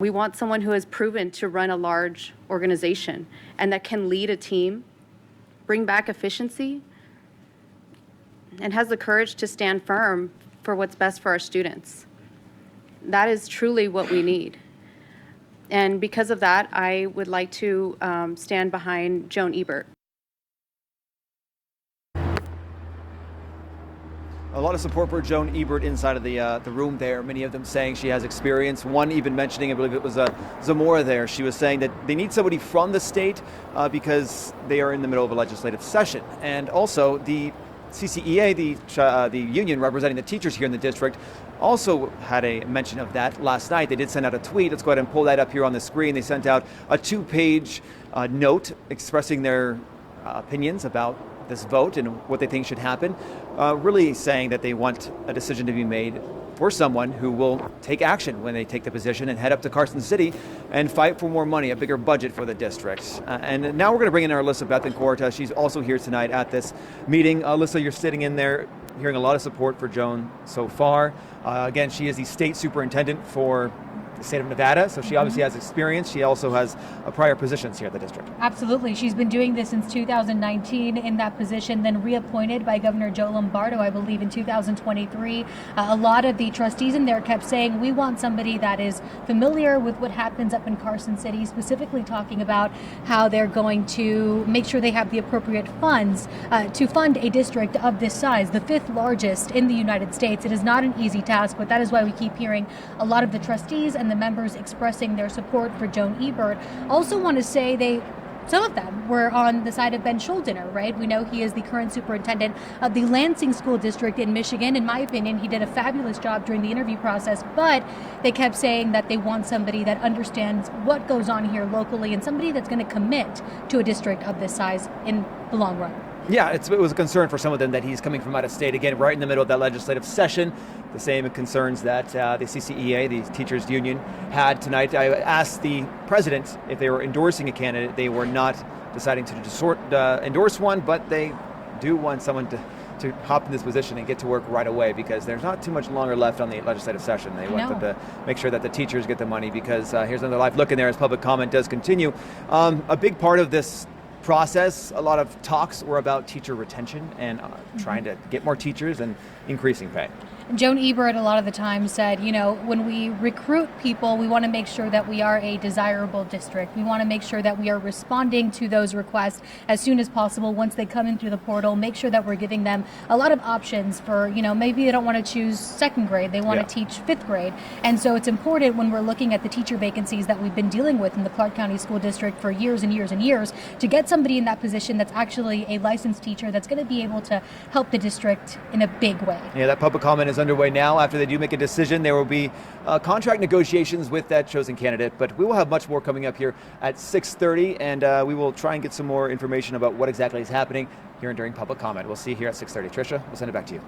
We want someone who has proven to run a large organization and that can lead a team, bring back efficiency, and has the courage to stand firm for what's best for our students. That is truly what we need. And because of that, I would like to stand behind Joan Ebert. A lot of support for Joan Ebert inside of the room there, many of them saying she has experience. One even mentioning, I believe it was Zamora there, she was saying that they need somebody from the state because they are in the middle of a legislative session. And also the CCEA, the union representing the teachers here in the district, also had a mention of that last night. They did send out a tweet. Let's go ahead and pull that up here on the screen. They sent out a 2-page note expressing their opinions about this vote and what they think should happen, really saying that they want a decision to be made for someone who will take action when they take the position and head up to Carson City and fight for more money, a bigger budget for the district. And now we're going to bring in our Alyssa Bethencourt. She's also here tonight at this meeting. Alyssa, you're sitting in there hearing a lot of support for Joan so far. Again, she is the state superintendent for the state of Nevada, so she obviously has experience. She also has prior positions here at the district. Absolutely. She's been doing this since 2019 in that position, then reappointed by Governor Joe Lombardo, I believe, in 2023. A lot of the trustees in there kept saying, we want somebody that is familiar with what happens up in Carson City, specifically talking about how they're going to make sure they have the appropriate funds to fund a district of this size, the 5th largest in the United States. It is not an easy task, but that is why we keep hearing a lot of the trustees and the members expressing their support for Joan Ebert. Also want to say some of them were on the side of Ben Schuldiner, right? We know he is the current superintendent of the Lansing School District in Michigan. In my opinion, he did a fabulous job during the interview process, but they kept saying that they want somebody that understands what goes on here locally and somebody that's going to commit to a district of this size in the long run. Yeah, it was a concern for some of them that he's coming from out of state, again, right in the middle of that legislative session. The same concerns that the CCEA, the teachers union, had tonight. I asked the president if they were endorsing a candidate. They were not deciding to endorse one, but they do want someone to hop in this position and get to work right away because there's not too much longer left on the legislative session. They want to make sure that the teachers get the money because here's another live look in there as public comment does continue. A big part of this process, a lot of talks were about teacher retention and trying to get more teachers and increasing pay. Joan Ebert a lot of the time said, when we recruit people, we want to make sure that we are a desirable district. We want to make sure that we are responding to those requests as soon as possible once they come in through the portal, make sure that we're giving them a lot of options for, maybe they don't want to choose 2nd grade, they want to teach 5th grade. And so it's important when we're looking at the teacher vacancies that we've been dealing with in the Clark County School District for years and years and years to get somebody in that position that's actually a licensed teacher that's going to be able to help the district in a big way. Yeah, that public comment is underway now. After they do make a decision, there will be contract negotiations with that chosen candidate, but we will have much more coming up here at 6:30, and we will try and get some more information about what exactly is happening here and during public comment. We'll see you here at 6:30. Tricia, we'll send it back to you.